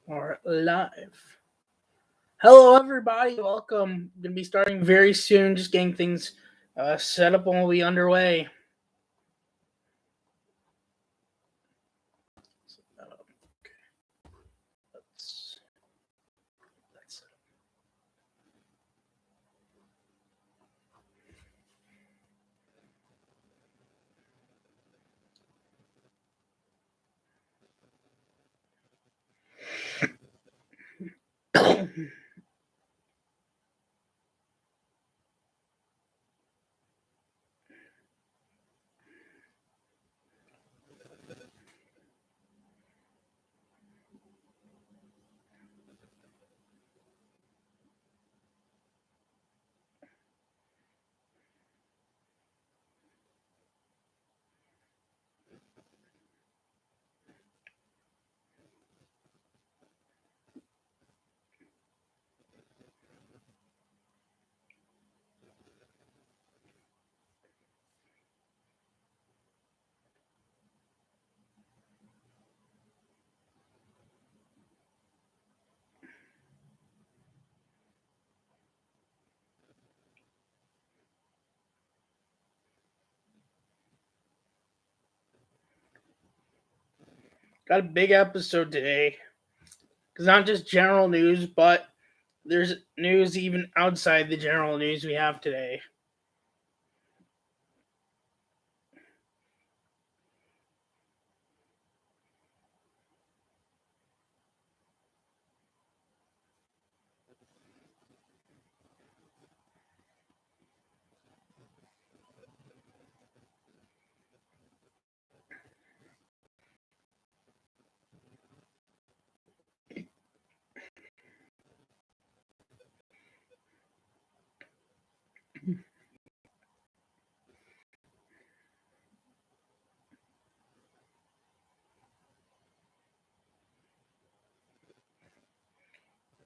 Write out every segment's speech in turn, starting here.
Are live. Hello, everybody. Welcome. Going to be starting very soon. Just getting things set up and we'll be underway. Let's Got a big episode today. It's not just general news, but there's news even outside the general news we have today.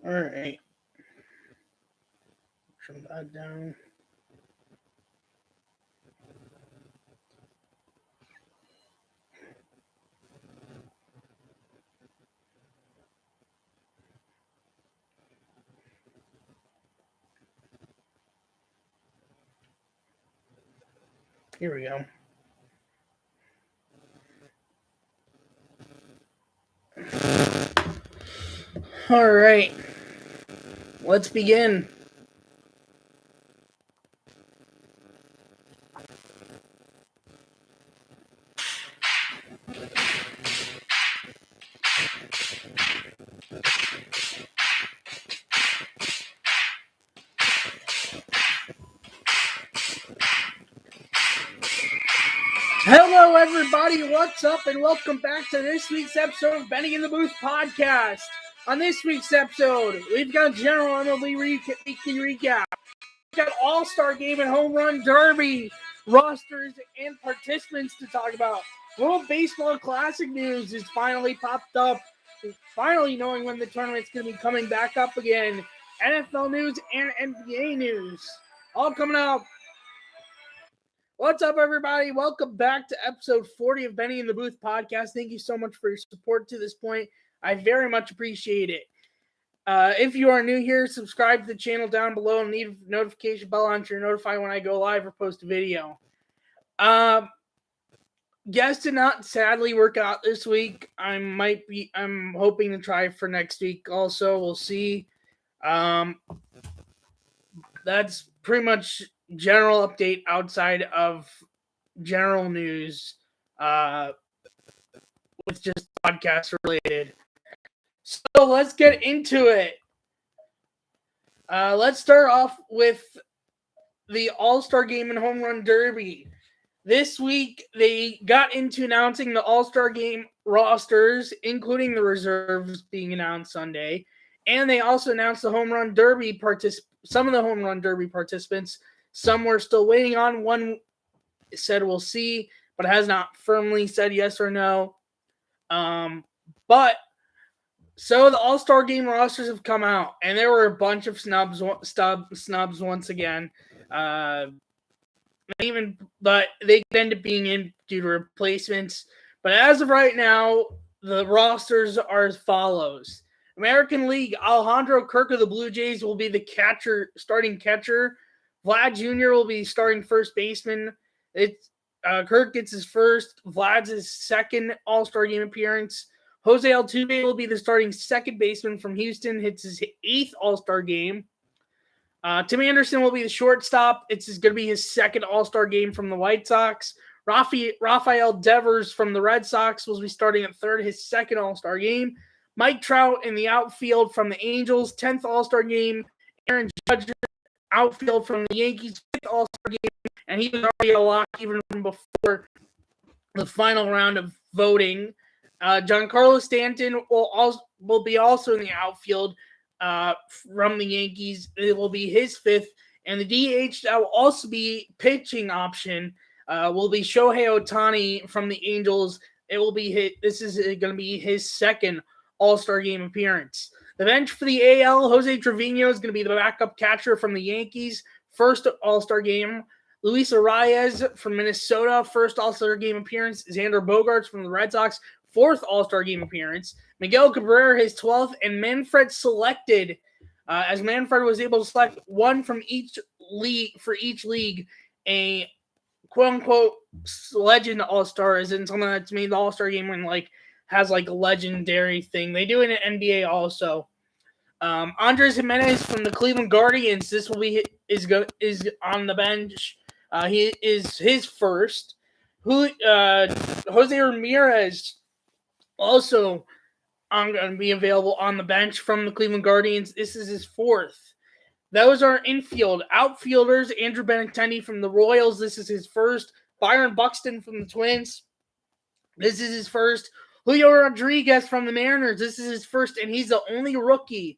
All right. Turn that down. Here we go. All right. Let's begin. Hello, everybody. What's up? And welcome back to this week's episode of Benny in the Booth podcast. On this week's episode, we've got general MLB weekly recap. We've got All-Star Game and Home Run Derby rosters and participants to talk about. World Baseball Classic news is finally popped up. Finally knowing when the tournament's going to be coming back up again. NFL news and NBA news. All coming up. What's up, everybody? Welcome back to episode 40 of Benny in the Booth podcast. Thank you so much for your support to this point. I very much appreciate it. If you are new here, subscribe to the channel down below and leave a notification bell on so you're notified when I go live or post a video. Guests did not sadly work out this week. I'm hoping to try for next week also. We'll see. That's pretty much general update outside of general news with just podcast related. So let's get into it. Let's start off with the All-Star Game and Home Run Derby. This week, they got into announcing the All-Star Game rosters, including the reserves being announced Sunday. And they also announced the Home Run Derby some of the Home Run Derby participants. Some we're still waiting on. One said we'll see, but has not firmly said yes or no. But so the All-Star Game rosters have come out, and there were a bunch of snubs once again. But they end up being in due to replacements. But as of right now, the rosters are as follows. American League, Alejandro Kirk of the Blue Jays will be the starting catcher. Vlad Jr. will be starting first baseman. Kirk gets his first. Vlad's his second All-Star Game appearance. Jose Altuve will be the starting second baseman from Houston. Hits his 8th All-Star Game. Tim Anderson will be the shortstop. It's going to be his second All-Star Game from the White Sox. Rafael Devers from the Red Sox will be starting at third, his second All-Star Game. Mike Trout in the outfield from the Angels, 10th All-Star Game. Aaron Judge, outfield from the Yankees, 5th All-Star Game. And he was already a lock even from before the final round of voting. Giancarlo Stanton will be also in the outfield from the Yankees. It will be his 5th. And the DH that will also be pitching option will be Shohei Ohtani from the Angels. This is going to be his second All-Star Game appearance. The bench for the AL, Jose Trevino is going to be the backup catcher from the Yankees, first All-Star Game. Luis Arraez from Minnesota, first All-Star Game appearance. Xander Bogaerts from the Red Sox, 4th All-Star Game appearance. Miguel Cabrera, his 12th, and Manfred selected, as Manfred was able to select one from each league, a quote-unquote legend All-Star, as in someone that's made the All-Star Game and has a legendary thing. They do it in NBA also. Andres Jimenez from the Cleveland Guardians. This will be is on the bench. He is his first. Jose Ramirez also going to be available on the bench from the Cleveland Guardians. This is his 4th. Those are infield. Outfielders, Andrew Benintendi from the Royals. This is his 1st. Byron Buxton from the Twins. This is his 1st. Julio Rodriguez from the Mariners. This is his 1st, and he's the only rookie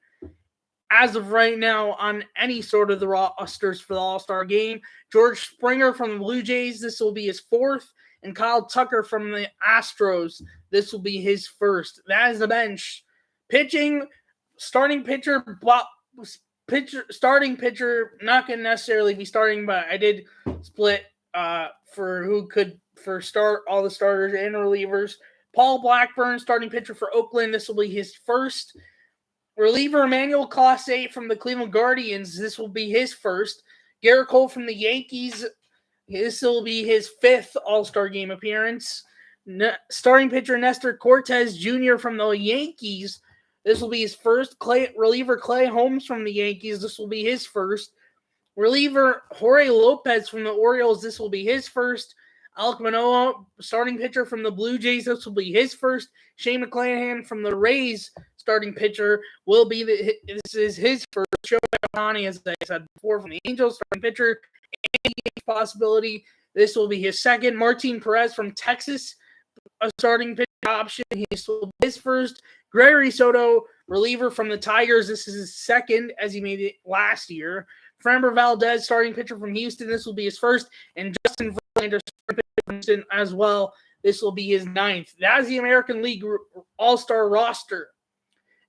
as of right now on any sort of the rosters for the All-Star Game. George Springer from the Blue Jays. This will be his 4th. And Kyle Tucker from the Astros. This will be his 1st. That is the bench. Pitching, starting pitcher, not going to necessarily be starting, but I did split for start all the starters and relievers. Paul Blackburn, starting pitcher for Oakland. This will be his 1st. Reliever Emmanuel Clase from the Cleveland Guardians. This will be his 1st. Garrett Cole from the Yankees. This will be his 5th All-Star Game appearance. Starting pitcher Nestor Cortez Jr. from the Yankees. This will be his 1st. Reliever Clay Holmes from the Yankees. This will be his 1st. Reliever Jorge Lopez from the Orioles. This will be his 1st. Alek Manoah, starting pitcher from the Blue Jays. This will be his 1st. Shane McClanahan from the Rays, starting pitcher, this is his 1st. Shohei Ohtani, as I said before, from the Angels, starting pitcher. Any possibility, this will be his 2nd. Martin Perez from Texas, a starting pitcher option. This will be his 1st. Gregory Soto, reliever from the Tigers. This is his 2nd, as he made it last year. Framber Valdez, starting pitcher from Houston. This will be his 1st. And Justin Verlander, starting pitcher from Houston as well. This will be his 9th. That is the American League All-Star roster.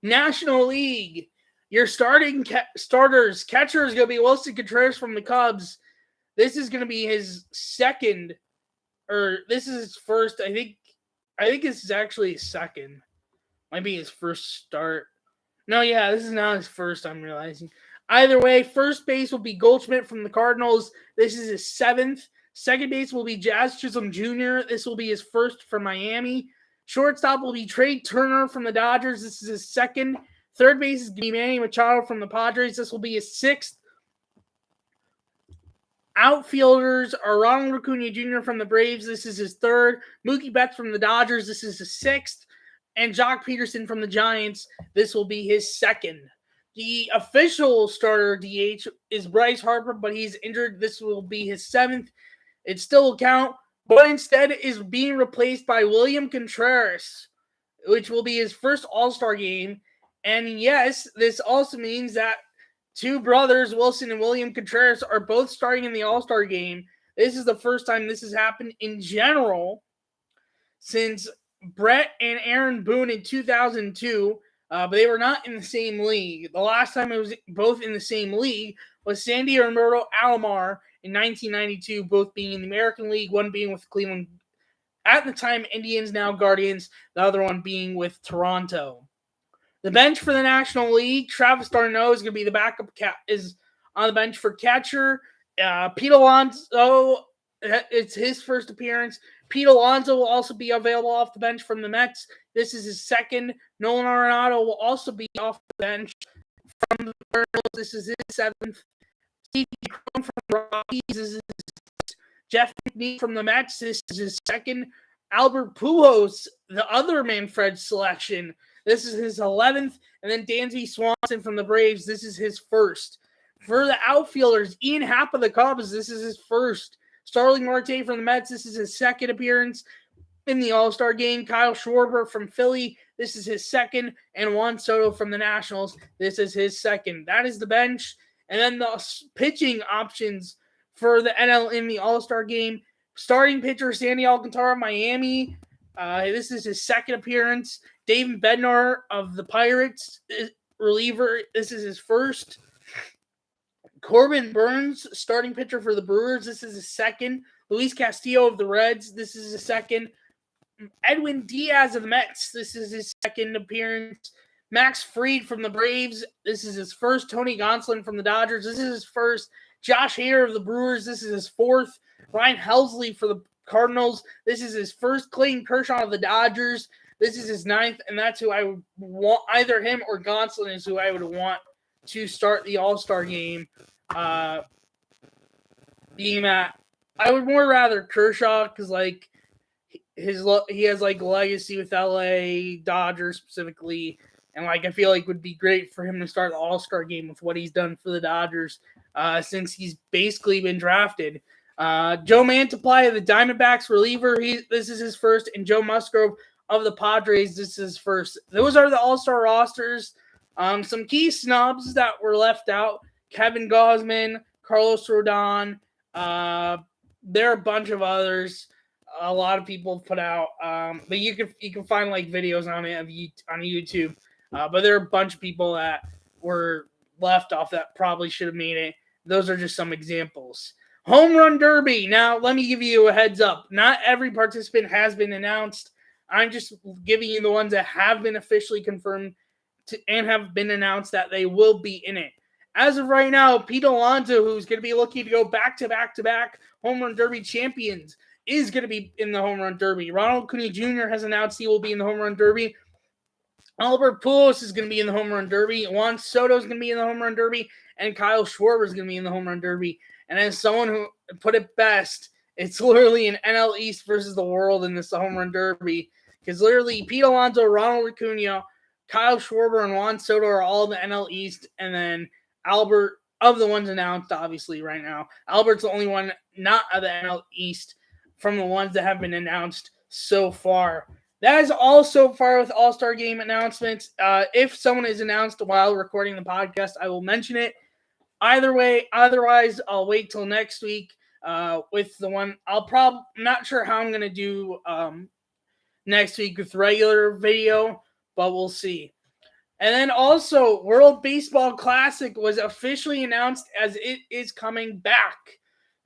National League, your starting starters. Catcher is going to be Wilson Contreras from the Cubs. This is going to be his 2nd, or this is his 1st. I think this is actually his 2nd. Might be his 1st start. No, yeah, this is not his 1st, I'm realizing. Either way, first base will be Goldschmidt from the Cardinals. This is his 7th. Second base will be Jazz Chisholm Jr. This will be his 1st for Miami. Shortstop will be Trey Turner from the Dodgers. This is his 2nd. Third base is going to be Manny Machado from the Padres. This will be his 6th. Outfielders are Ronald Acuna Jr. from the Braves. This is his 3rd. Mookie Betts from the Dodgers. This is his 6th. And Jock Peterson from the Giants. This will be his 2nd. The official starter DH is Bryce Harper, but he's injured. This will be his 7th. It still will count, but instead is being replaced by William Contreras, which will be his 1st All-Star Game. And yes, this also means that 2 brothers, Wilson and William Contreras, are both starting in the All-Star Game. This is the first time this has happened in general since Brett and Aaron Boone in 2002, but they were not in the same league. The last time it was both in the same league was Sandy and Roberto Alomar in 1992, both being in the American League, one being with Cleveland, at the time Indians, now Guardians, the other one being with Toronto. The bench for the National League, Travis d'Arnaud is going to be the backup, is on the bench for catcher. Pete Alonso, it's his first appearance. Pete Alonso will also be available off the bench from the Mets. This is his second. Nolan Arenado will also be off the bench from the Cardinals. This is his seventh. Steve Crone from the Rockies. This is Jeff McNeil from the Mets. This is his second. Albert Pujols, the other Manfred selection. This is his 11th. And then Dansby Swanson from the Braves. This is his first. For the outfielders, Ian Happ of the Cubs. This is his first. Starling Marte from the Mets. This is his second appearance in the All-Star game. Kyle Schwarber from Philly. This is his second. And Juan Soto from the Nationals. This is his second. That is the bench. And then the pitching options for the NL in the All-Star game. Starting pitcher Sandy Alcantara of Miami. This is his second appearance. David Bednar of the Pirates, reliever. This is his first. Corbin Burns, starting pitcher for the Brewers. This is his second. Luis Castillo of the Reds. This is his second. Edwin Diaz of the Mets. This is his second appearance. Max Fried from the Braves. This is his first. Tony Gonsolin from the Dodgers. This is his first. Josh Hader of the Brewers. This is his fourth. Ryan Helsley for the Cardinals. This is his first. Clayton Kershaw of the Dodgers. This is his ninth, and that's who I would want. Either him or Gonsolin is who I would want to start the All-Star game. Being that I would more rather Kershaw because he has legacy with LA Dodgers specifically, and I feel like would be great for him to start the All-Star game with what he's done for the Dodgers since he's basically been drafted. Joe Mantiply of the Diamondbacks reliever. This is his first, and Joe Musgrove of the Padres. This is his first. Those are the All-Star rosters. Some key snubs that were left out: Kevin Gausman, Carlos Rodon. There are a bunch of others. A lot of people have put out, but you can find videos on it on YouTube. But there are a bunch of people that were left off that probably should have made it. Those are just some examples. Home Run Derby. Now, let me give you a heads up. Not every participant has been announced. I'm just giving you the ones that have been officially confirmed and have been announced that they will be in it. As of right now, Pete Alonso, who's going to be looking to go back-to-back Home Run Derby champions, is going to be in the Home Run Derby. Ronald Acuña Jr. has announced he will be in the Home Run Derby. Albert Pujols is going to be in the Home Run Derby. Juan Soto is going to be in the Home Run Derby. And Kyle Schwarber is going to be in the Home Run Derby. And as someone who put it best, it's literally an NL East versus the world in this Home Run Derby. Because literally Pete Alonso, Ronald Acuña, Kyle Schwarber, and Juan Soto are all in the NL East. And then Albert, of the ones announced, obviously, right now, Albert's the only one not of the NL East from the ones that have been announced so far. That is all so far with All-Star Game announcements. If someone is announced while recording the podcast, I will mention it. Either way, otherwise, I'll wait till next week with the one. I'm not sure how I'm going to do next week with regular video, but we'll see. And then also, World Baseball Classic was officially announced as it is coming back.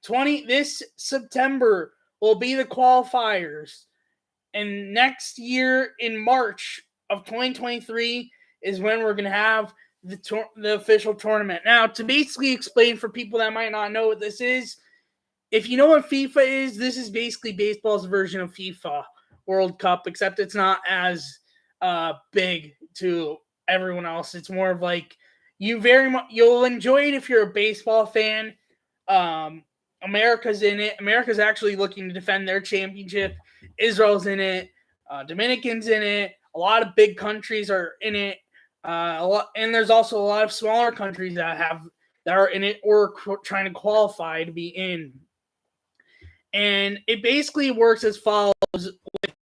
This September will be the qualifiers. And next year in March of 2023 is when we're going to have the official tournament. Now, to basically explain for people that might not know what this is, if you know what FIFA is, this is basically baseball's version of FIFA World Cup, except it's not as big to everyone else. It's more of you'll enjoy it if you're a baseball fan. America's in it. America's actually looking to defend their championship. Israel's in it. Dominican's in it. A lot of big countries are in it. And there's also a lot of smaller countries that are in it or trying to qualify to be in. And it basically works as follows with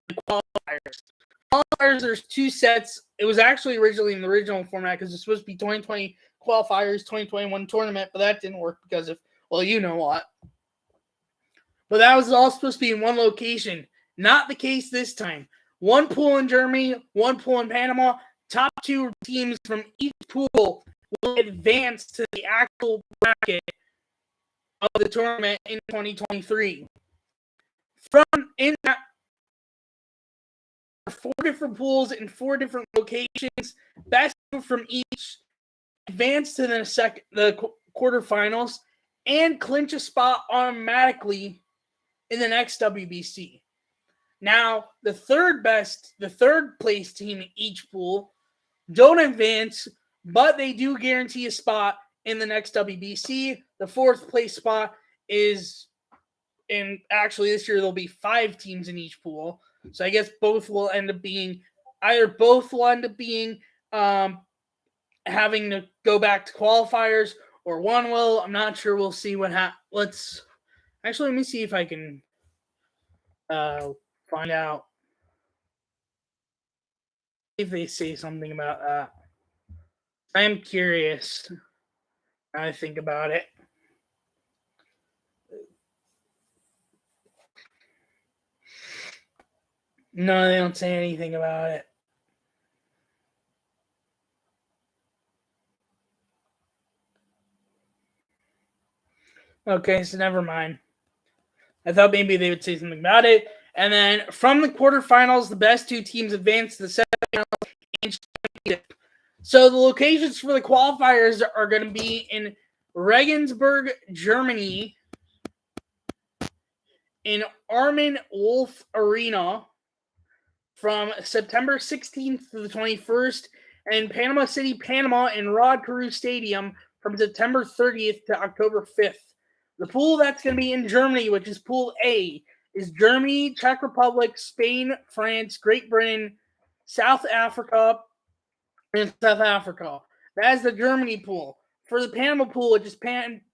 the qualifiers. Qualifiers, there's two sets. It was actually originally in the original format because it's supposed to be 2020 qualifiers, 2021 tournament, but that didn't work because of, well, you know what. But that was all supposed to be in one location. Not the case this time. One pool in Germany, one pool in Panama. Top two teams from each pool will advance to the actual bracket of the tournament in 2023. From in that 4 different pools in 4 different locations. Best from each advance to the quarterfinals and clinch a spot automatically in the next WBC. Now, the third place team in each pool don't advance, but they do guarantee a spot in the next WBC. The 4th place spot is, and actually this year there'll be 5 teams in each pool. So I guess both will end up being having to go back to qualifiers, or one will. I'm not sure. We'll see what happens. Let me see if I can find out if they say something about that. I am curious. I think about it. No, they don't say anything about it. Okay, so never mind. I thought maybe they would say something about it. And then from the quarterfinals, the best 2 teams advance to the semifinals and championship. So the locations for the qualifiers are going to be in Regensburg, Germany, in Armin Wolf Arena from September 16th to the 21st, and in Panama City, Panama, in Rod Carew Stadium from September 30th to October 5th. The pool that's going to be in Germany, which is Pool A, is Germany, Czech Republic, Spain, France, Great Britain, South Africa, and South Africa. That is the Germany pool. For the Panama pool, which is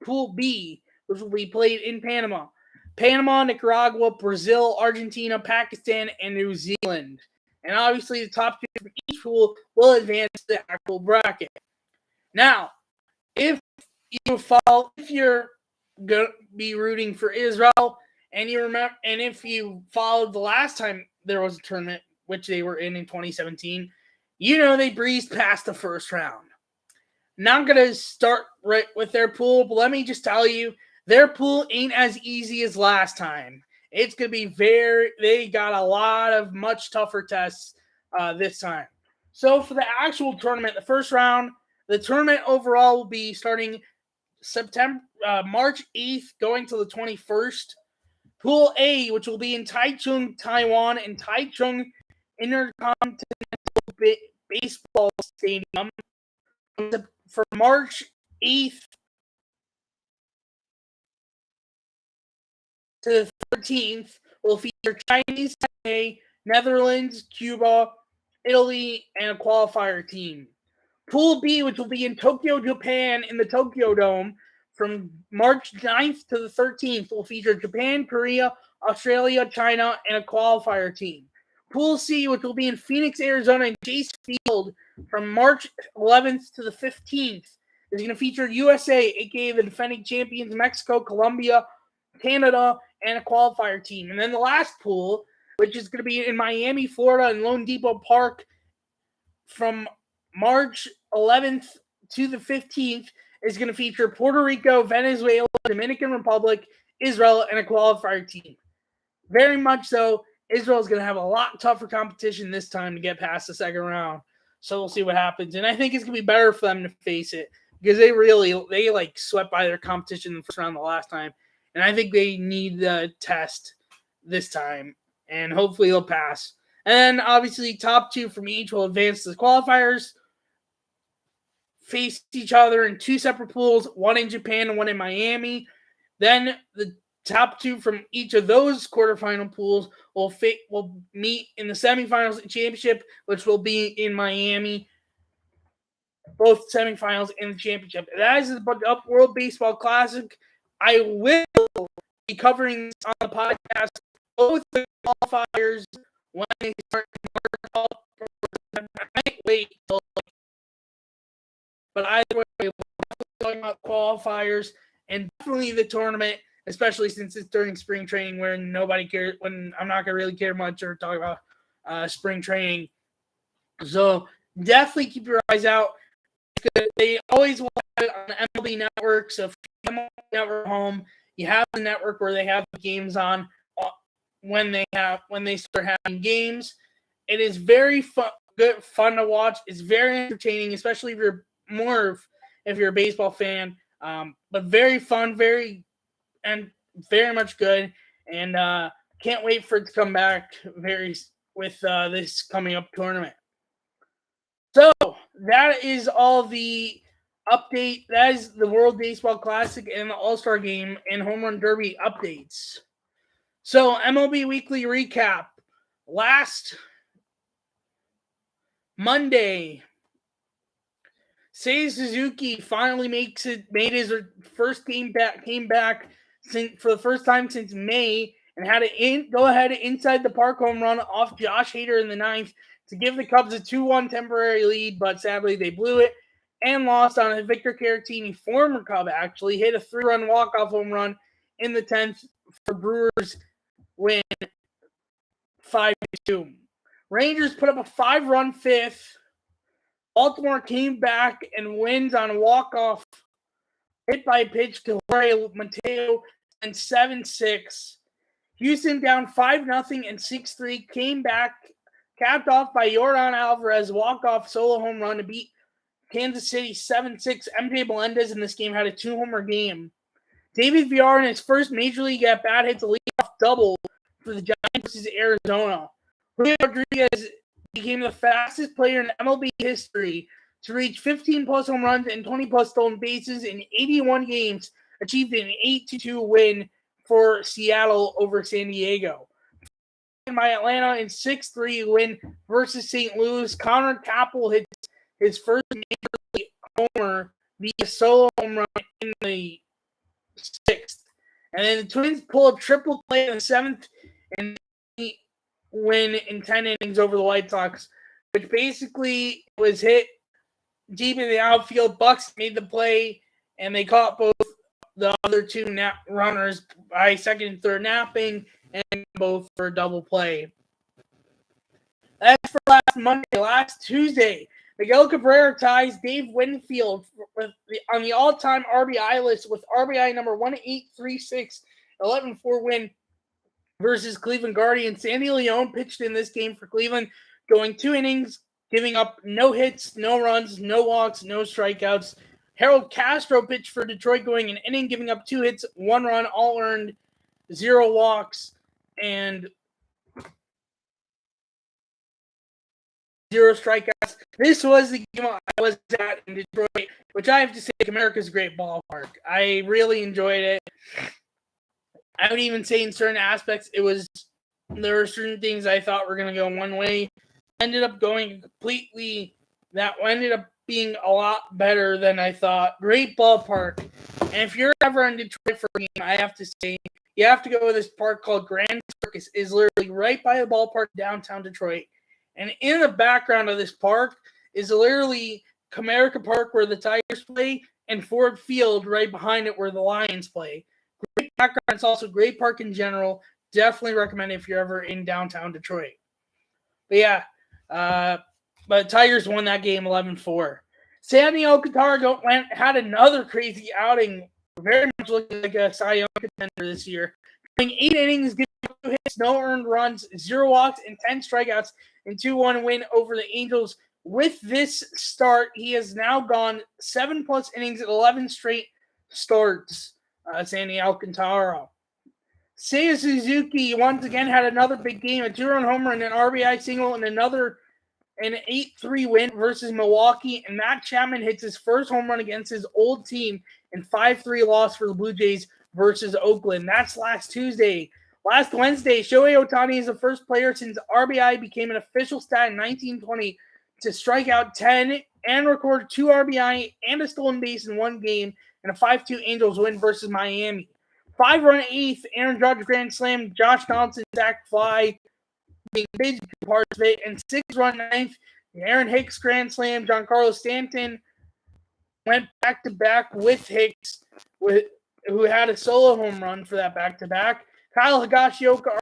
Pool B, which will be played in Panama, Nicaragua, Brazil, Argentina, Pakistan, and New Zealand. And obviously, the top 2 from each pool will advance to the actual bracket. Now, if you're going to be rooting for Israel, and if you followed the last time there was a tournament, which they were in 2017, they breezed past the first round. Not going to start right with their pool, but let me just tell you, their pool ain't as easy as last time. It's going to be they got a lot of much tougher tests this time. So for the actual tournament, the first round, the tournament overall will be starting March 8th going to the 21st. Pool A, which will be in Taichung, Taiwan, and Taichung Intercontinental Baseball Stadium for March 8th to the 13th, will feature Chinese, Netherlands, Cuba, Italy, and a qualifier team. Pool B, which will be in Tokyo, Japan, in the Tokyo Dome from March 9th to the 13th, will feature Japan, Korea, Australia, China, and a qualifier team. Pool C, which will be in Phoenix, Arizona, in Chase Field from March 11th to the 15th, is going to feature USA, aka the defending champions, Mexico, Colombia, Canada, and a qualifier team. And then the last pool, which is going to be in Miami, Florida, and Lone Depot Park from March 11th to the 15th, is going to feature Puerto Rico, Venezuela, Dominican Republic, Israel, and a qualifier team. Very much so, Israel is going to have a lot tougher competition this time to get past the second round. So we'll see what happens. And I think it's going to be better for them to face it because they swept by their competition in the first round the last time. And I think they need the test this time. And hopefully they'll pass. And then obviously top 2 from each will advance to the qualifiers, face each other in 2 separate pools, one in Japan and one in Miami. Then the top 2 from each of those quarterfinal pools will meet in the semifinals and championship, which will be in Miami. Both semifinals and the championship. That is the World Baseball Classic. I will be covering this on the podcast, both the qualifiers when they start. I might wait till, but either way, we're talking about qualifiers and definitely the tournament, especially since it's during spring training where nobody cares, when I'm not going to really care much or talk about spring training. So definitely keep your eyes out. They always will have it on the MLB network. So if you have MLB network home, you have the network where they have the games on when they start having games. It is very fun to watch. It's very entertaining, especially if you're a baseball fan. But very fun, very much good, and can't wait for it to come back with this coming up tournament. So that is all the update. That is the World Baseball Classic and the All-Star Game and Home Run Derby updates. So MLB Weekly Recap. Last Monday, Seiya Suzuki finally made his first game back. Came back for the first time since May and had an go-ahead inside the park home run off Josh Hader in the ninth to give the Cubs a 2-1 temporary lead, but sadly they blew it and lost on a Victor Caratini, former Cub, actually hit a 3-run walk-off home run in the 10th for Brewers win 5-2. Rangers put up a 5-run fifth. Baltimore came back and wins on a walk-off hit by pitch to Jorge Mateo and 7-6. Houston down 5-0 and 6-3 came back, capped off by Yordan Alvarez walk-off solo home run to beat Kansas City 7-6. MJ Melendez in this game had a 2-homer game. David Villar in his first major league at-bat hits a leadoff double for the Giants versus Arizona. Julio Rodriguez became the fastest player in MLB history to reach 15-plus home runs and 20-plus stolen bases in 81 games, achieved an 8-2 win for Seattle over San Diego. By Atlanta in 6-3 win versus St. Louis, Connor Capel hit his first major league homer via solo home run in the 6th. And then the Twins pull a triple play in the 7th and win in 10 innings over the White Sox, which basically was hit deep in the outfield. Bucks made the play, and they caught both the other two runners by second and third napping, and both for a double play. That's for last Monday. Last Tuesday, Miguel Cabrera ties Dave Winfield on the all-time RBI list with RBI number 1836, 11-4 win versus Cleveland Guardians. Sandy Leon pitched in this game for Cleveland, going 2 innings, giving up no hits, no runs, no walks, no strikeouts. Harold Castro pitched for Detroit, going an inning, giving up 2 hits, 1 run, all earned, 0 walks, and 0 strikeouts. This was the game I was at in Detroit, which I have to say, America's a great ballpark. I really enjoyed it. I would even say in certain aspects, there were certain things I thought were going to go one way. Ended up going completely, that ended up being a lot better than I thought. Great ballpark. And if you're ever in Detroit for a game, I have to say, you have to go to this park called Grand Circus. It's literally right by the ballpark downtown Detroit. And in the background of this park is literally Comerica Park where the Tigers play and Ford Field right behind it where the Lions play. Great background. It's also a great park in general. Definitely recommend it if you're ever in downtown Detroit. But yeah, but Tigers won that game 11-4. Sandy Alcantara had another crazy outing, very much looking like a Cy Young contender this year. Going 8 innings, giving 2 hits, no earned runs, 0 walks, and 10 strikeouts, and 2-1 win over the Angels. With this start, he has now gone 7+ innings at 11 straight starts. Sandy Alcantara. Seiya Suzuki once again had another big game, a 2-run homer and an RBI single, and an 8-3 win versus Milwaukee. And Matt Chapman hits his first home run against his old team in 5-3 loss for the Blue Jays versus Oakland. That's last Tuesday. Last Wednesday, Shohei Ohtani is the first player since RBI became an official stat in 1920 to strike out 10 and record 2 RBI and a stolen base in one game and a 5-2 Angels win versus Miami. 5-run 8th, Aaron Judge grand slam, Josh Donaldson sack fly, being big parts of it, and 6-run 9th, Aaron Hicks grand slam, Giancarlo Stanton went back-to-back with Hicks, who had a solo home run for that back-to-back. Kyle Higashioka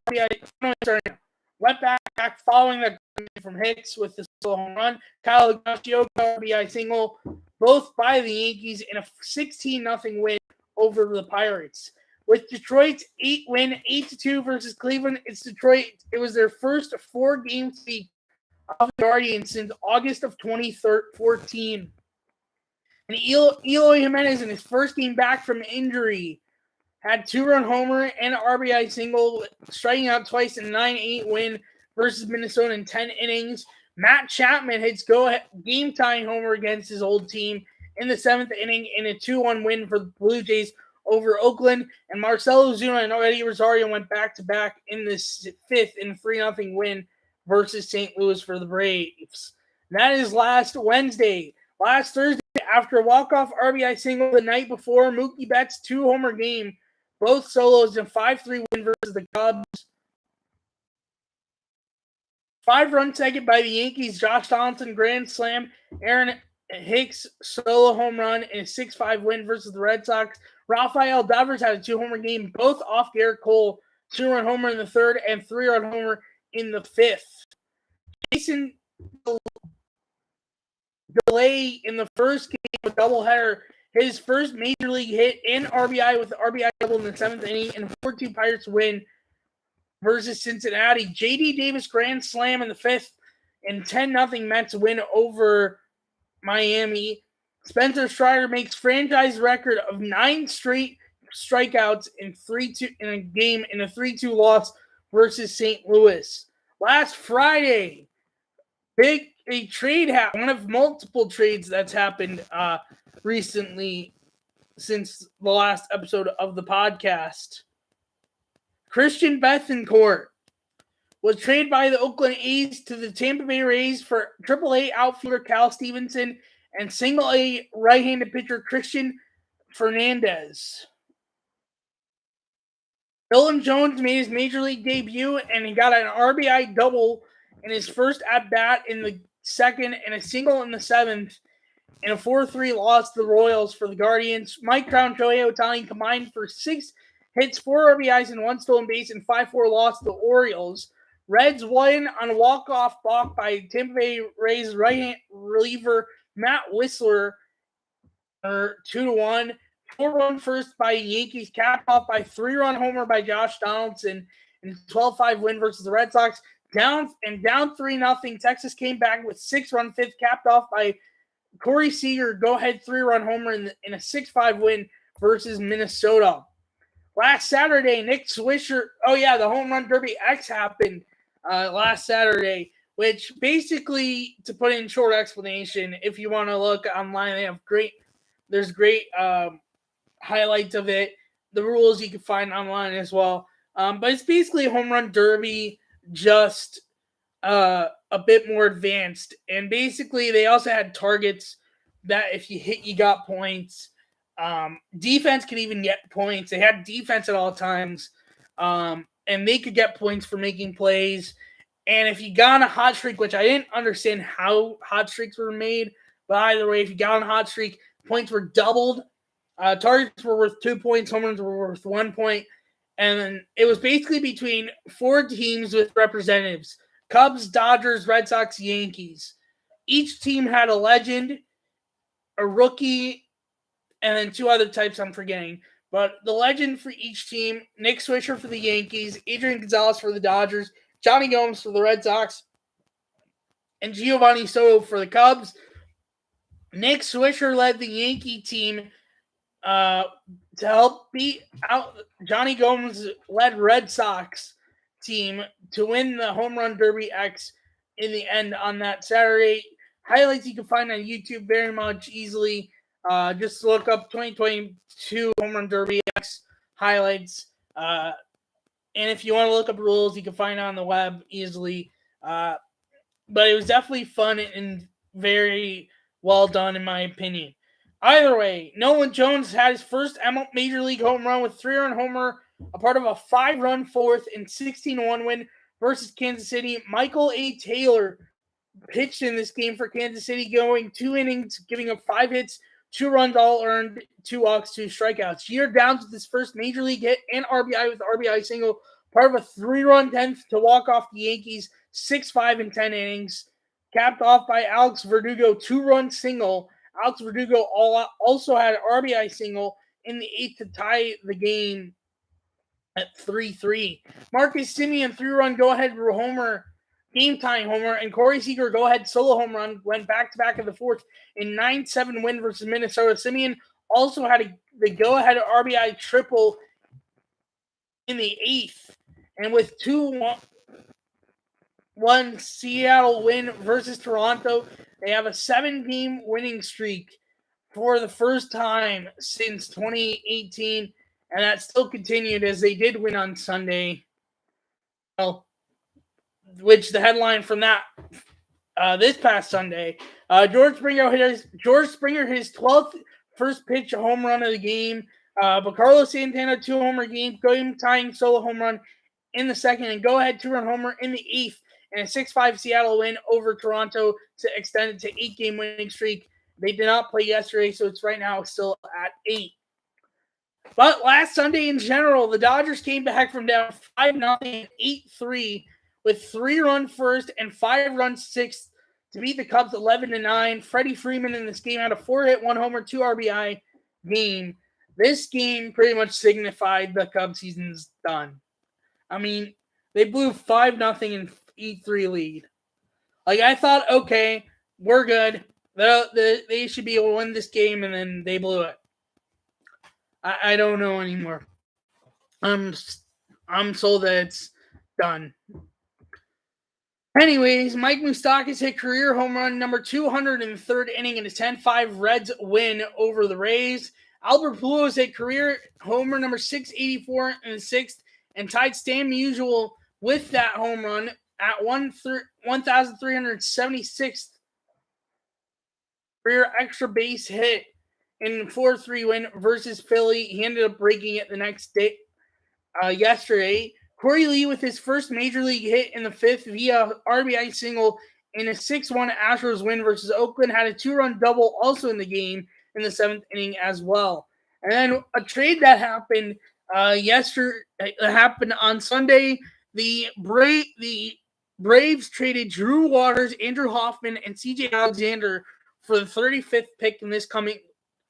went back following the from Hicks with the solo home run. Kyle Higashioka RBI single, both by the Yankees in a 16-0 win over the Pirates. With Detroit's 8-win, 8-2 versus Cleveland, it's Detroit. It was their first 4-game sweep of the Guardians since August of 2014. And Eloy Jimenez, in his first game back from injury, had 2-run homer and an RBI single, striking out twice in a 9-8 win versus Minnesota in 10 innings. Matt Chapman hits game-tying homer against his old team in the 7th inning in a 2-1 win for the Blue Jays over Oakland. And Marcelo Ozuna and Eddie Rosario went back-to-back in the 5th in a 3-0 win versus St. Louis for the Braves. And that is last Wednesday. Last Thursday, after a walk-off RBI single the night before, Mookie Betts' 2-homer game, both solos, in a 5-3 win versus the Cubs. 5-run second by the Yankees, Josh Donaldson grand slam, Aaron Hicks solo home run in a 6-5 win versus the Red Sox. Rafael Devers had a 2-homer game, both off Garrett Cole, 2-run homer in the 3rd and 3-run homer in the 5th. Jason Delay in the first game of a doubleheader, his first major league hit and RBI with the RBI double in the 7th inning, and a 4-2 Pirates win versus Cincinnati. J.D. Davis grand slam in the 5th, and 10-0 Mets win over Miami. Spencer Strider makes franchise record of 9 straight strikeouts in a game in a 3-2 loss versus St. Louis. Last Friday, a trade happened, one of multiple trades that's happened recently since the last episode of the podcast. Christian Bethancourt was traded by the Oakland A's to the Tampa Bay Rays for AAA outfielder Cal Stevenson and single-A right-handed pitcher Christian Fernandez. Dylan Jones made his major league debut, and he got an RBI double in his first at-bat in the 2nd and a single in the 7th in a 4-3 loss to the Royals for the Guardians. Mike Trout and Shohei Ohtani combined for 6 hits, 4 RBIs, and 1 stolen base, and 5-4 loss to the Orioles. Reds won on a walk-off balk by Tampa Bay Rays right-hand reliever Matt Whistler, 2-1. 4-run first by Yankees, capped off by 3-run homer by Josh Donaldson in a 12-5 win versus the Red Sox. Down 3-0. Texas came back with 6-run 5th, capped off by Corey Seager, go-ahead 3-run homer in a 6-5 win versus Minnesota. Last Saturday, Nick Swisher, the Home Run Derby X happened last Saturday, which basically, to put in short explanation, if you want to look online, there's great highlights of it. The rules you can find online as well. But it's basically a home run derby, just a bit more advanced. And basically, they also had targets that if you hit, you got points. Defense could even get points. They had defense at all times. And they could get points for making plays. And if you got on a hot streak, which I didn't understand how hot streaks were made, but either way, if you got on a hot streak, points were doubled. Targets were worth 2 points. Home runs were worth 1 point. And it was basically between 4 teams with representatives: Cubs, Dodgers, Red Sox, Yankees. Each team had a legend, a rookie, and then 2 other types I'm forgetting. But the legend for each team: Nick Swisher for the Yankees, Adrian Gonzalez for the Dodgers, Johnny Gomes for the Red Sox, and Giovanni Soto for the Cubs. Nick Swisher led the Yankee team to help beat out Johnny Gomes-led Red Sox team to win the Home Run Derby X in the end on that Saturday. Highlights you can find on YouTube very much easily. Just look up 2022 Home Run Derby X highlights. And if you want to look up rules, you can find it on the web easily. But it was definitely fun and very well done, in my opinion. Either way, Nolan Jones had his first Major League home run with 3-run homer, a part of a 5-run 4th and 16-1 win versus Kansas City. Michael A. Taylor pitched in this game for Kansas City, going 2 innings, giving up 5 hits, 2 runs all earned, 2 walks, 2 strikeouts. Jeter Downs with his first Major League hit and RBI with the RBI single, part of a 3-run 10th to walk off the Yankees, 6-5 in 10 innings, capped off by Alex Verdugo, 2-run single. Alex Verdugo also had an RBI single in the 8th to tie the game at 3-3. Marcus Semien, 3-run go-ahead homer game-tying homer, and Corey Seager go-ahead solo home run went back-to-back in the fourth in 9-7 win versus Minnesota. Simeon also had the go-ahead RBI triple in the eighth, and with 2-1 Seattle win versus Toronto, they have a 7-game winning streak for the first time since 2018, and that still continued as they did win on Sunday. Well, which the headline from that this past Sunday, George Springer hit his 12th first pitch home run of the game. But Carlos Santana 2-homer game tying solo home run in the second, and go ahead 2-run homer in the eighth, and a 6-5 Seattle win over Toronto to extend it to 8-game winning streak. They did not play yesterday, so it's right now still at 8. But last Sunday in general, the Dodgers came back from down 5-0, 8-3 with 3-run first and 5-run sixth to beat the Cubs 11-9. Freddie Freeman in this game had a 4-hit, 1-homer, 2 RBI game. This game pretty much signified the Cubs season's done. I mean, they blew 5-0 and 8-3 lead. Like, I thought, okay, we're good. They should be able to win this game, and then they blew it. I don't know anymore. I'm sold that it's done. Anyways, Mike Moustakas hit career home run number 200 in the third inning in a 10-5 Reds win over the Rays. Albert Pujols hit career homer number 684 in the sixth and tied Stan Musial with that home run at 1,376th career extra base hit in 4-3 win versus Philly. He ended up breaking it the next day, yesterday. Corey Lee with his first major league hit in the fifth via RBI single in a 6-1 Astros win versus Oakland. Had a 2-run double also in the game in the seventh inning as well. And then a trade that happened happened on Sunday. The Braves traded Drew Waters, Andrew Hoffman, and CJ Alexander for the 35th pick in this coming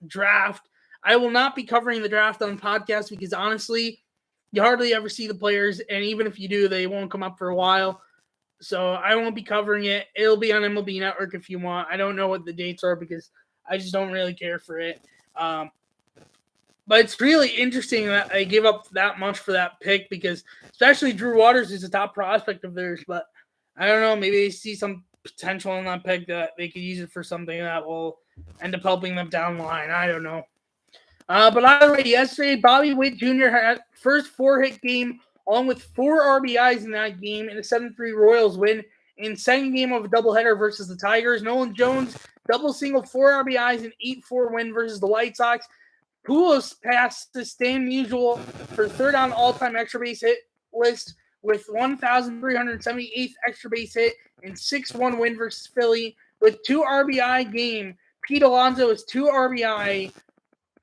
draft. I will not be covering the draft on podcast because honestly, you hardly ever see the players, and even if you do, they won't come up for a while. So I won't be covering it. It'll be on MLB Network if you want. I don't know what the dates are because I just don't really care for it. But it's really interesting that I gave up that much for that pick because especially Drew Waters is a top prospect of theirs. But I don't know. Maybe they see some potential in that pick that they could use it for something that will end up helping them down the line. I don't know. But either way, yesterday, Bobby Witt Jr. had first 4-hit game along with 4 RBIs in that game in a 7-3 Royals win in second game of a doubleheader versus the Tigers. Nolan Jones, double single, 4 RBIs, and 8-4 win versus the White Sox. Pujols passed the Stan Musial for third on all-time extra base hit list with 1,378th extra base hit and 6-1 win versus Philly with 2 RBI game. Pete Alonso is 2 RBI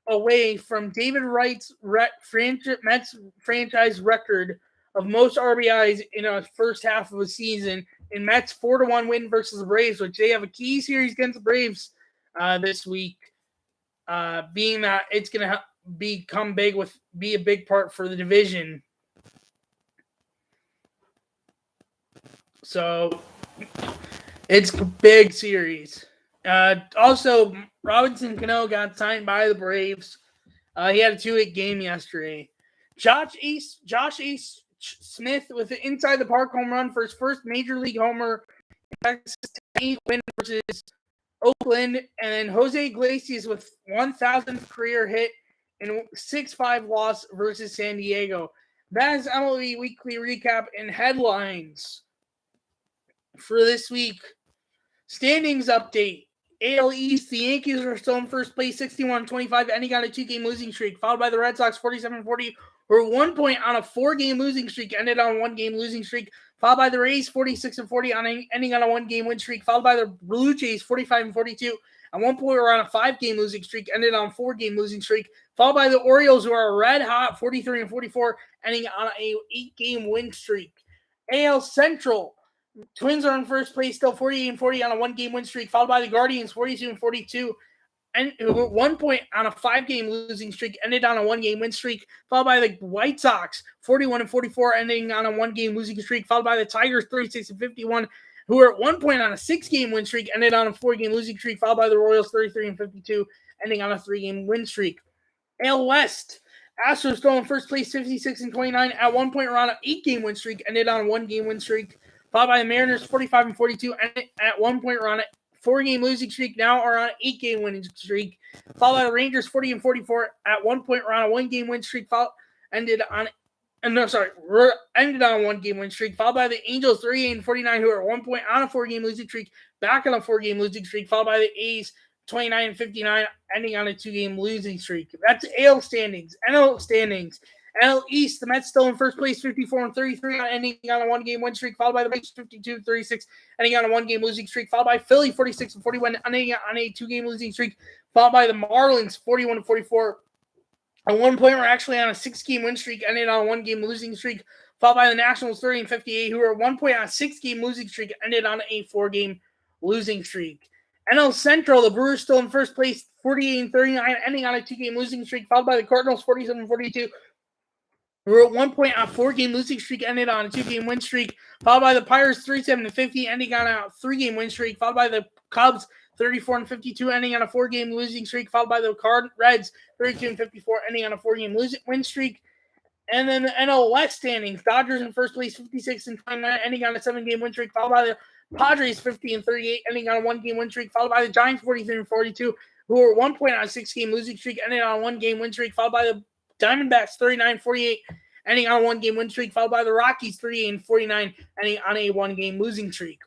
away from David Wright's Mets franchise record of most RBIs in a first half of a season in Mets 4-1 win versus the Braves, which they have a key series against the Braves this week, being that it's going to be a big part for the division. So it's a big series. Also, Robinson Cano got signed by the Braves. He had a 2-hit game yesterday. Josh Smith with an inside the park home run for his first major league homer. Texas 10-8 win versus Oakland, and then Jose Iglesias with 1,000th career hit and 6-5 loss versus San Diego. That is MLB Weekly Recap and headlines for this week. Standings update. AL East, the Yankees are still in first place, 61-25, ending on a 2-game losing streak, followed by the Red Sox, 47-40, who are 1 point on a 4-game losing streak, ended on a 1-game losing streak, followed by the Rays, 46-40, ending on a 1-game win streak, followed by the Blue Jays, 45-42. At 1 point, we're on a 5-game losing streak, ended on a 4-game losing streak, followed by the Orioles, who are red hot, 43-44, ending on a 8-game win streak. AL Central, Twins are in first place, still 48-40 on a 1-game win streak, followed by the Guardians, 42-42, and 1 point on a 5-game losing streak, ended on a 1-game win streak, followed by the White Sox, 41-44, ending on a 1-game losing streak, followed by the Tigers, 36-51, who were at 1 point on a 6-game win streak, ended on a 4-game losing streak, followed by the Royals, 33-52, ending on a 3-game win streak. AL West, Astros still in first place, 56-29. At 1 point, were on an 8-game win streak, ended on a 1-game win streak, followed by the Mariners, 45-42, and at 1 point, were on a 4-game losing streak, now are on an 8-game winning streak, followed by the Rangers, 40-44. At 1 point, were on a 1-game win streak, ended on a 1-game win streak, followed by the Angels, 38-49, who are at 1 point on a 4-game losing streak, back on a 4-game losing streak, followed by the A's, 29-59, ending on a 2-game losing streak. That's AL standings. NL standings. NL East, the Mets still in first place, 54-33, ending on a 1-game win streak, followed by the Braves, 52-36, ending on a 1-game losing streak, followed by Philly, 46-41, ending on a 2-game losing streak, followed by the Marlins, 41-44. At 1 point, we're actually on a 6-game win streak, ending on a 1-game losing streak, followed by the Nationals, 30-58, who are at 1 point on a 6-game losing streak, ended on a 4-game losing streak. NL Central, the Brewers still in first place, 48-39, ending on a 2-game losing streak, followed by the Cardinals, 47-42. We were at 1 point on a 4-game losing streak, ended on a 2-game win streak, followed by the Pirates, 37-50, ending on a 3-game win streak, followed by the Cubs, 34-52, ending on a 4-game losing streak, followed by the Reds, 32-54, ending on a 4-game win streak. And then the NL West standings, Dodgers in first place, 56-29, ending on a 7-game win streak, followed by the Padres, 50-38, ending on a 1-game win streak, followed by the Giants, 43-42, who were 1 point on a 6-game losing streak, ending on a 1-game win streak, followed by the Diamondbacks, 39-48, ending on a 1-game win streak, followed by the Rockies, 38-49, ending on a 1-game losing streak.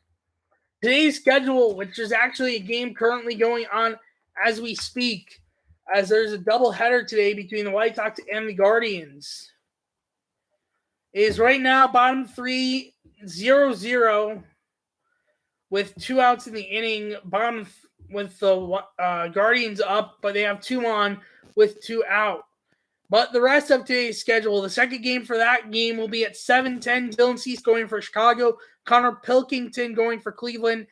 Today's schedule, which is actually a game currently going on as we speak, as there's a doubleheader today between the White Sox and the Guardians, is right now bottom 3, 0-0, with 2 outs in the inning, bottom with the Guardians up, but they have 2 on with 2 out. But the rest of today's schedule, the second game for that game will be at 7:10. Dylan Cease going for Chicago. Connor Pilkington going for Cleveland.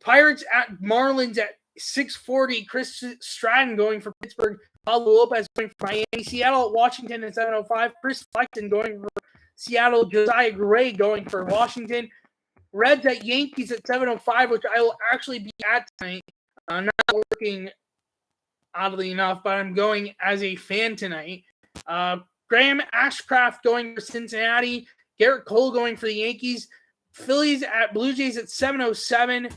Pirates at Marlins at 6:40. Chris Stratton going for Pittsburgh. Pablo Lopez going for Miami. Seattle at Washington at 7:05. Chris Flexen going for Seattle. Josiah Gray going for Washington. Reds at Yankees at 7:05, which I will actually be at tonight. I'm not working, oddly enough, but I'm going as a fan tonight. Graham Ashcraft going for Cincinnati. Garrett Cole going for the Yankees. Phillies at Blue Jays at 7:07.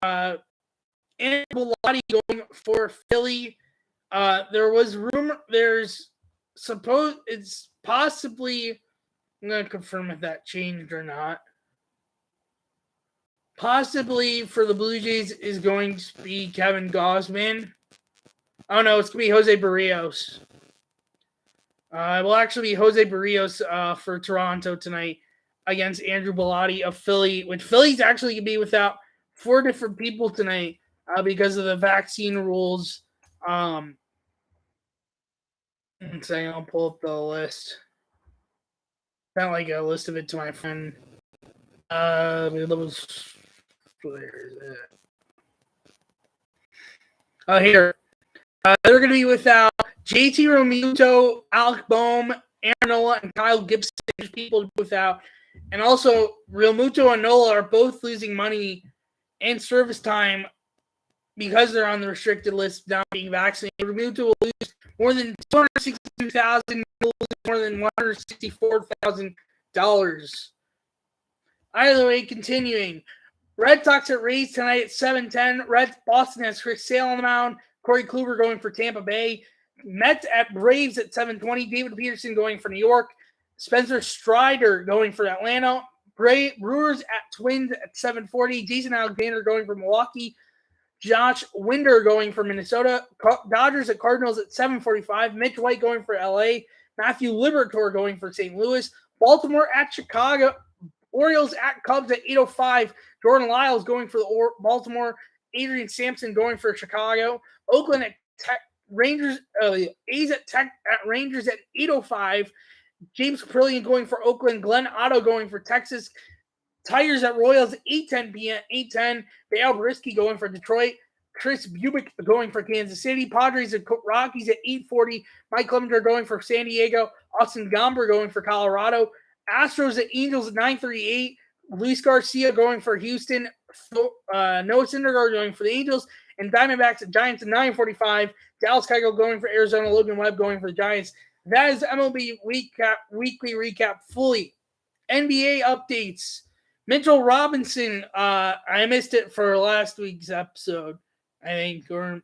Andrew Bellotti going for Philly. It's possibly, I'm going to confirm if that changed or not. Possibly for the Blue Jays is going to be Kevin Gausman. Oh, no, it's going to be Jose Barrios. It will actually be Jose Barrios for Toronto tonight against Andrew Bellotti of Philly, which Philly's actually going to be without 4 different people tonight because of the vaccine rules. One second, I'll pull up the list. Not like a list of it to my friend. Where is it? Oh, here. They're going to be without JT Realmuto, Alec Boehm, Aaron Nola, and Kyle Gibson. There's people to be without. And also, Realmuto and Nola are both losing money and service time because they're on the restricted list not being vaccinated. Realmuto will lose more than $262,000, more than $164,000. Either way, continuing. Red Sox at Rays tonight at 7:10. Boston has Chris Sale on the mound. Corey Kluber going for Tampa Bay. Mets at Braves at 7:20. David Peterson going for New York. Spencer Strider going for Atlanta. Brewers at Twins at 7:40. Jason Alexander going for Milwaukee. Josh Winder going for Minnesota. Dodgers at Cardinals at 7:45. Mitch White going for LA. Matthew Liberatore going for St. Louis. Baltimore at Chicago. Orioles at Cubs at 8:05. Jordan Lyles going for the Baltimore. Adrian Sampson going for Chicago. Oakland at Rangers. A's at Rangers at 8:05. James Caprillion going for Oakland. Glenn Otto going for Texas. Tigers at Royals at 8:10 p.m. 8:10. Dale Brisky going for Detroit. Chris Bubick going for Kansas City. Padres and Rockies at 8:40. Mike Clemenger going for San Diego. Austin Gomber going for Colorado. Astros at Angels at 9:38. Luis Garcia going for Houston. Noah Syndergaard going for the Angels. And Diamondbacks at Giants at 9:45. Dallas Keuchel going for Arizona. Logan Webb going for the Giants. That is MLB weekly recap fully. NBA updates. Mitchell Robinson, I missed it for last week's episode, I think, or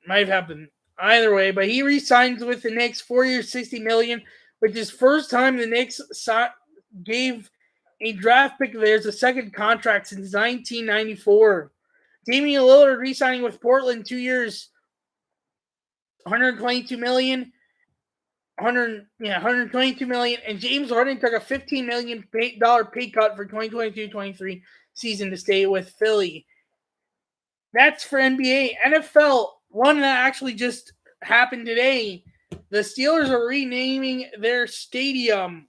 might have happened either way. But he re-signs with the Knicks, 4 years, $60 million, which is first time the Knicks gave a draft pick of theirs a second contract since 1994. Damian Lillard re-signing with Portland, 2 years, $122 million. $122 million, and James Harden took a $15 million pay cut for 2022-23 season to stay with Philly. That's for NBA. NFL, one that actually just happened today. The Steelers are renaming their stadium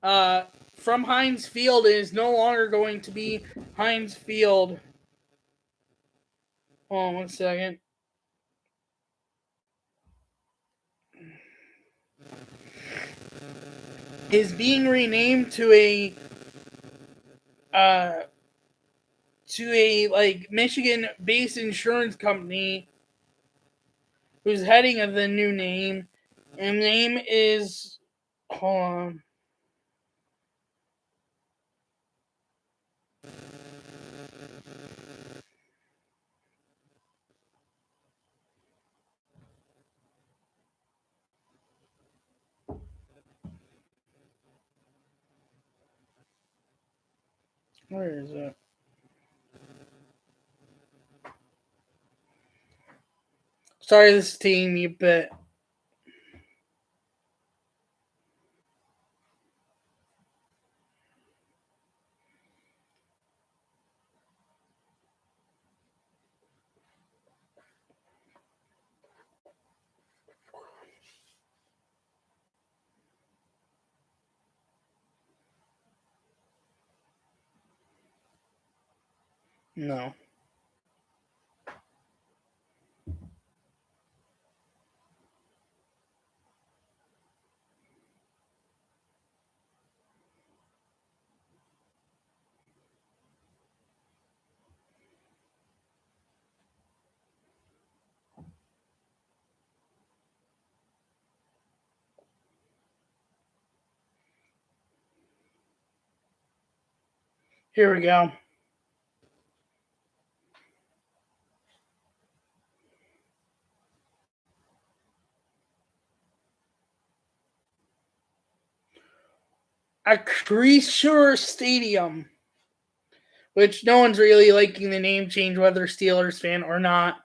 from Heinz Field. It is no longer going to be Heinz Field. Hold on 1 second. Is being renamed to a Michigan-based insurance company who's heading of the new name. And the name is, hold on. Where is it? Sorry, this is taking me a bit. No. Here we go. Acrisure Stadium, which no one's really liking the name change, whether Steelers fan or not.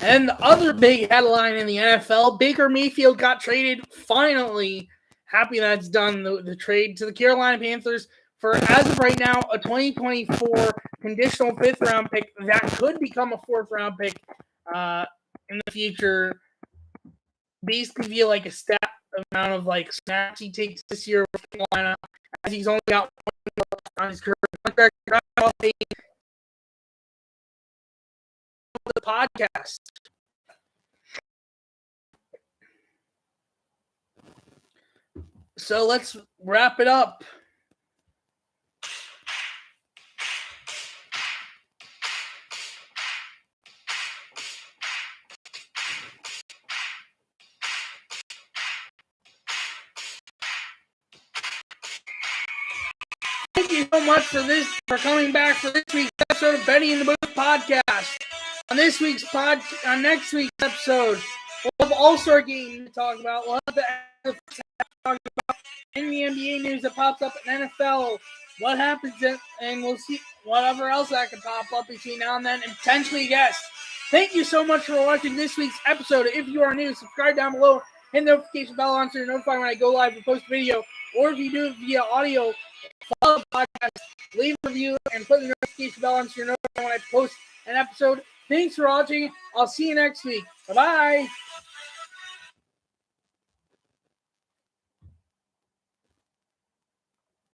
And the other big headline in the NFL, Baker Mayfield got traded, finally. Happy that's done, the trade to the Carolina Panthers for, as of right now, a 2024 conditional 5th-round pick that could become a 4th-round pick in the future. Basically feel like a stat amount of snaps he takes this year with Carolina, as he's only got 1 on his current contract. The podcast. So let's wrap it up. Thank you so much for coming back for this week's episode of Benny in the Booth podcast. On next week's episode, we'll have All-Star Game to talk about. We'll have the talk about in the NBA news that pops up in NFL. What happens, and we'll see whatever else that can pop up between now and then, and potentially guests. Thank you so much for watching this week's episode. If you are new, subscribe down below, hit the notification bell on so you're notified when I go live and post a video. Or if you do it via audio, follow the podcast, leave a review, and put the notification bell on so you're notified when I post an episode. Thanks for watching. I'll see you next week. Bye-bye.